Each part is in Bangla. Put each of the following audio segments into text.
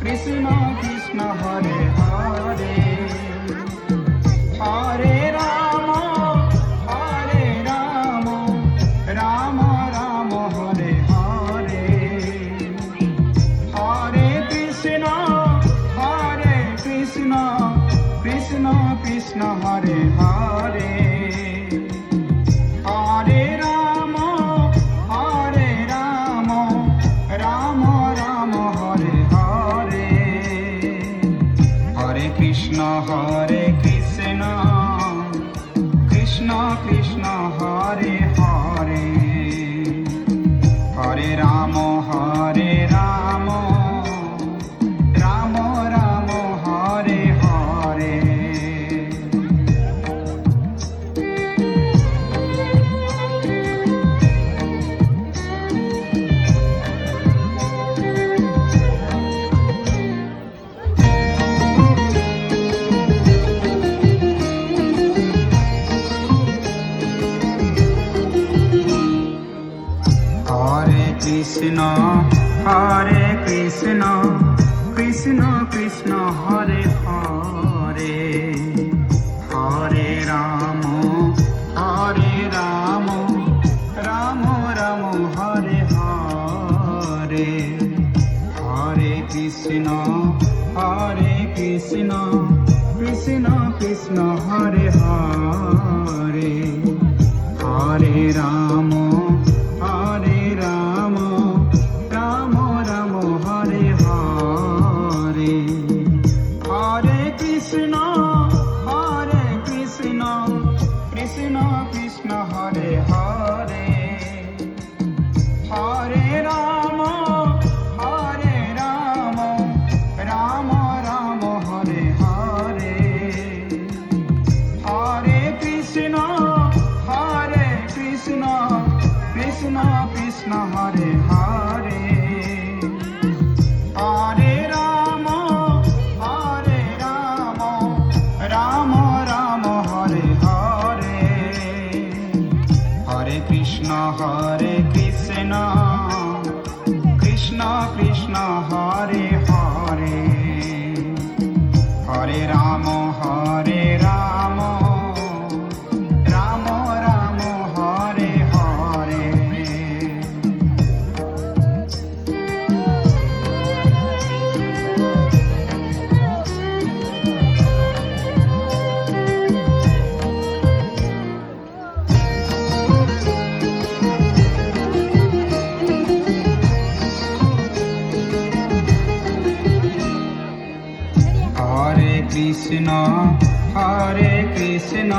কৃষ্ণ কৃষ্ণ হরে হরে, হরে রাম রাম রাম হরে হরে, হরে কৃষ্ণ কৃষ্ণ কৃষ্ণ হরে হরে, হরে রাম রাম রাম হরে হরে, হরে কৃষ্ণ কৃষ্ণ কৃষ্ণ হরে হরে, হরে রাম রাম রাম হরে হরে। হরে কৃষ্ণ কৃষ্ণ কৃষ্ণ হরে হরে, হরে রাম রাম রাম হরে হরে, হরে কৃষ্ণ কৃষ্ণ কৃষ্ণ হরে হরে, হরে রাম রাম হরে হরে, হরে কৃষ্ণ কৃষ্ণ কৃষ্ণ হরে হরে, হরে রাম রাম হরে হরে, হরে কৃষ্ণ কৃষ্ণ কৃষ্ণ হরে হরে, হরে রাম রাম হরে হরে, হরে কৃষ্ণ কৃষ্ণ কৃষ্ণ হরে হরে, হরে রাম রাম হরে হরে। কৃষ্ণ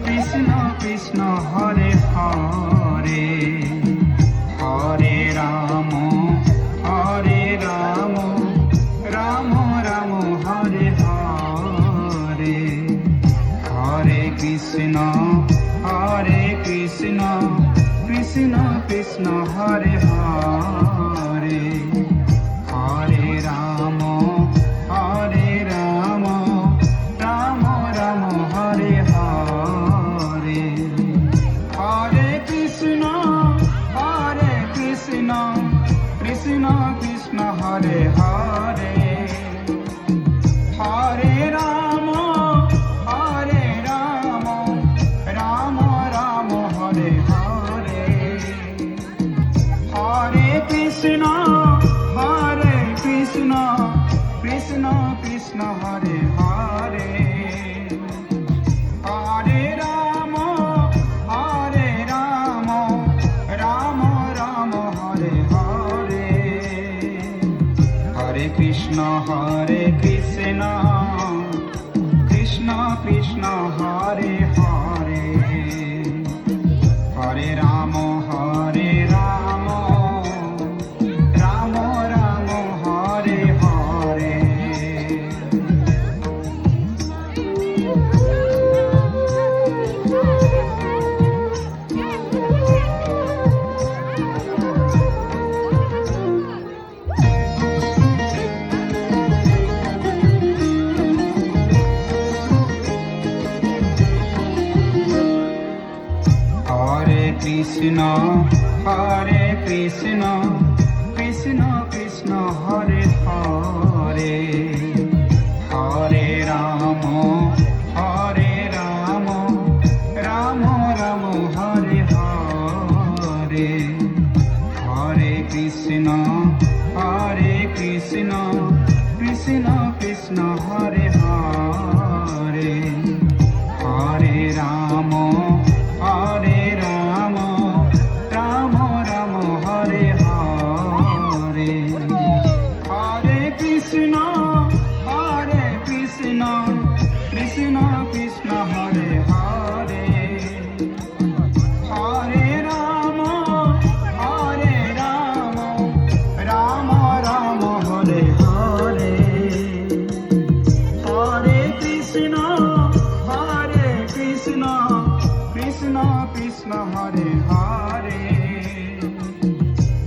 কৃষ্ণ কৃষ্ণ হরে হরে, হরে রাম রাম হরে হরে, হরে কৃষ্ণ কৃষ্ণ কৃষ্ণ হরে হরে, হরে রাম রাম হরে হরে, হরে কৃষ্ণ কৃষ্ণ হরে হরে, হরে রাম রাম হরে হরে, হরে কৃষ্ণ কৃষ্ণ হরে হরে, হরে রাম রাম হরে হরে, হরে কৃষ্ণ কৃষ্ণ কৃষ্ণ হরে হরে, হরে রাম রাম হরে হরে। কৃষ্ণ কৃষ্ণ কৃষ্ণ হরে হরে হরে রাম রাম রাম হরে হরে হরে কৃষ্ণ কৃষ্ণ কৃষ্ণ হরে হরে হরে রাম রাম রাম হরে হরে হরে কৃষ্ণ কৃষ্ণ কৃষ্ণ হরে হরে হরে রাম রাম হরে হরে হরে কৃষ্ণ কৃষ্ণ কৃষ্ণ হরে হরে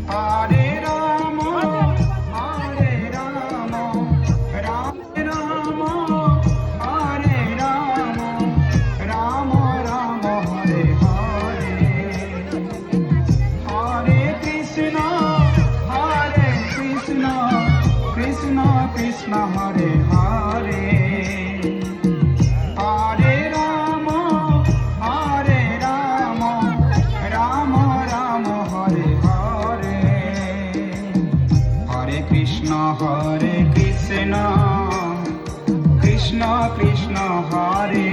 হরে রাম রাম হরে রাম হরে হরে হরে কৃষ্ণ কৃষ্ণ হরে হরে হরে রাম রাম হরে হরে হরে কৃষ্ণ কৃষ্ণ কৃষ্ণ হরে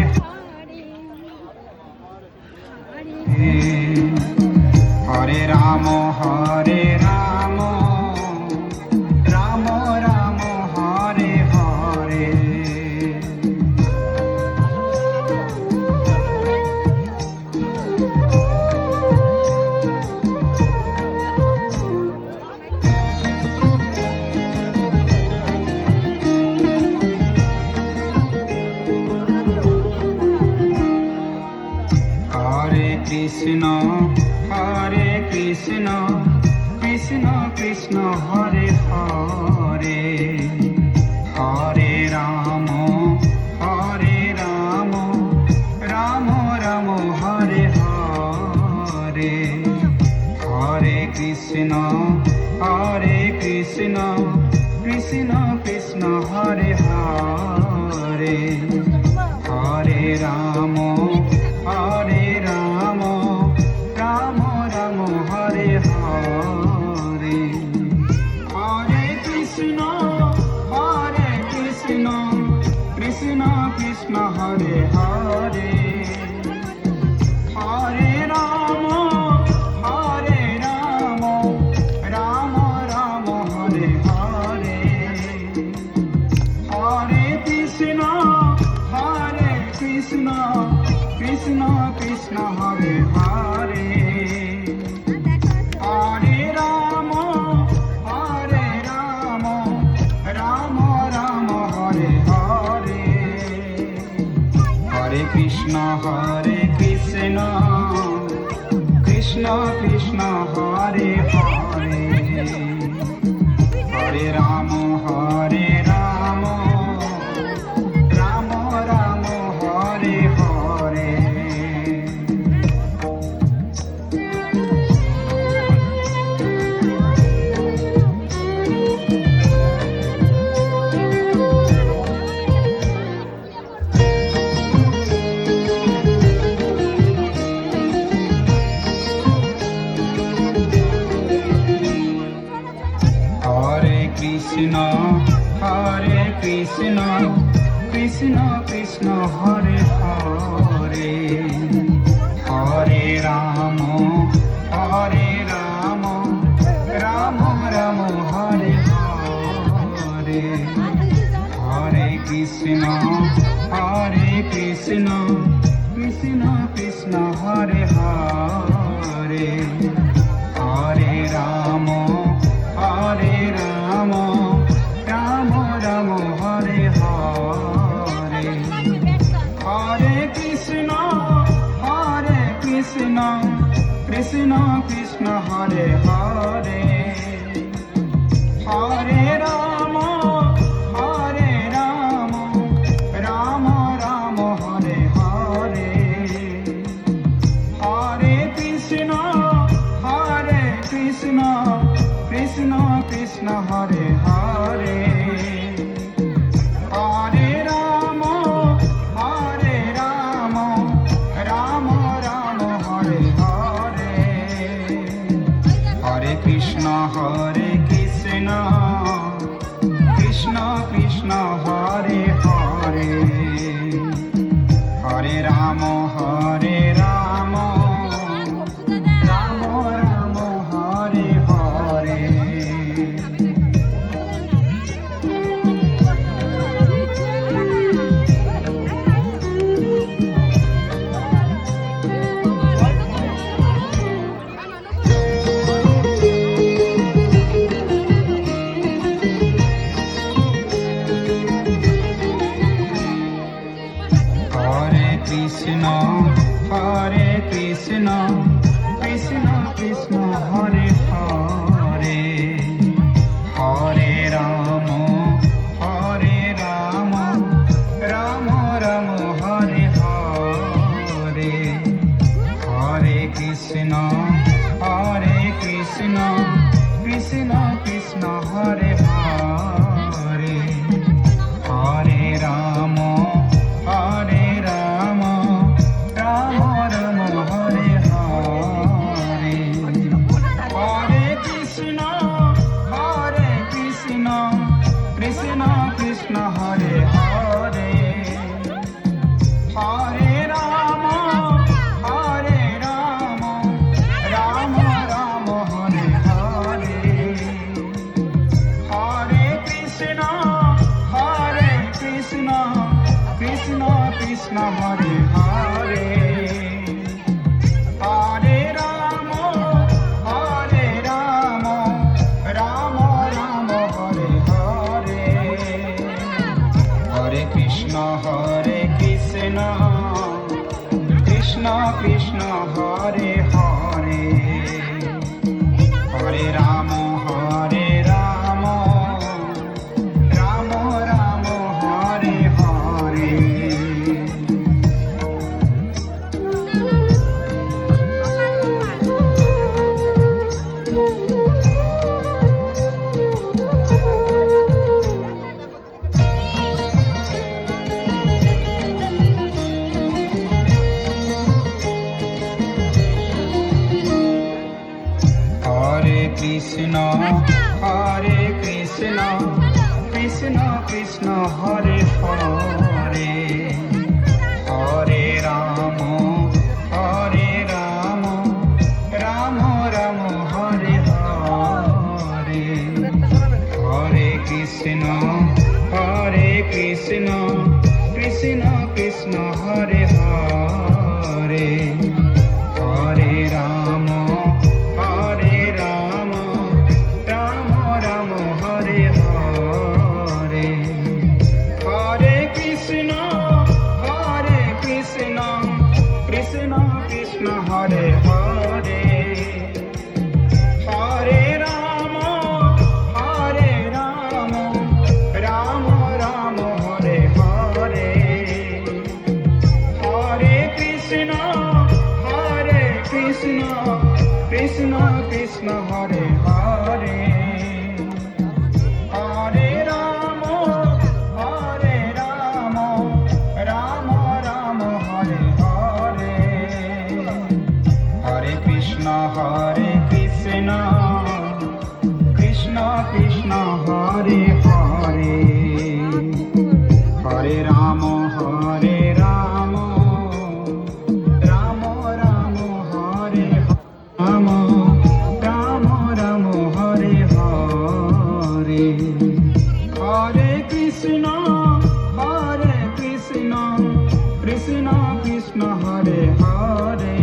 হরে রাম রাম হরে হরে হরে কৃষ্ণ কৃষ্ণ হরে হরে হরে রাম রাম হরে হরে হরে কৃষ্ণ কৃষ্ণ হরে হরে হরে রাম রাম হরে হরে হরে কৃষ্ণ কৃষ্ণ হরে হরে হরে রাম রাম হরে হরে হরে কৃষ্ণ কৃষ্ণ হরে হরে হরে রাম রাম হরে হরে হরে কৃষ্ণ কৃষ্ণ হরে হরে হরে রাম রাম হরে হরে হরে কৃষ্ণ কৃষ্ণ হরে হরে হরে রাম রাম হরে হরে হরে কৃষ্ণ কৃষ্ণ হরে হরে হরে রাম রাম হরে হরে হরে কৃষ্ণ কৃষ্ণ হরে হরে হরে রাম রাম হরে হরে হরে কৃষ্ণ কৃষ্ণ হরে হরে কৃষ্ণ হরে হরে হরে রাম রাম রাম হরে হরে কৃষ্ণ হরে কৃষ্ণ কৃষ্ণ কৃষ্ণ হরে হরে হরে রাম রাম রাম হরে হরে হরে কৃষ্ণ কৃষ্ণ কৃষ্ণ হরে হরে হরে রাম রাম হরে হরে হরে কৃষ্ণ কৃষ্ণ কৃষ্ণ হরে হরে হরে রাম রাম হরে হরে হরে কৃষ্ণ কৃষ্ণ কৃষ্ণ হরে হরে হরে রাম রাম হরে হরে হরে কৃষ্ণ কৃষ্ণ কৃষ্ণ হরে হরে হরে রাম রাম হরে হরে কৃষ্ণ কৃষ্ণ কৃষ্ণ হরে হরে হরে রাম রাম হরে হরে হরে কৃষ্ণ কৃষ্ণ কৃষ্ণ হরে হরে হরে রাম হরে হরে হরে কৃষ্ণ কৃষ্ণ হরে হরে হরে রাম রাম হরে হরে হরে কৃষ্ণ কৃষ্ণ হরে হরে হরে রাম রাম হরে হরে হরে কৃষ্ণ কৃষ্ণ কৃষ্ণ হরে হরে হরে রাম রাম হরে রাম হরে হরে হরে কৃষ্ণ কৃষ্ণ হরে হরে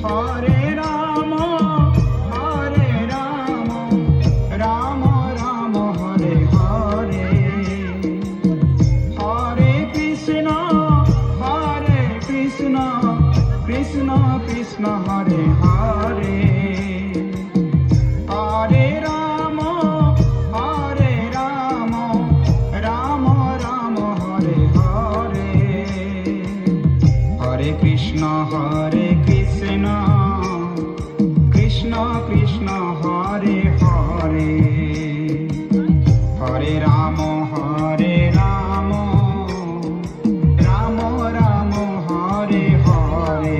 হরে রাম রাম হরে হরে হরে কৃষ্ণ কৃষ্ণ হরে হরে হরে রাম রাম হরে হরে হরে কৃষ্ণ কৃষ্ণ কৃষ্ণ হরে হরে হরে রাম রাম হরে হরে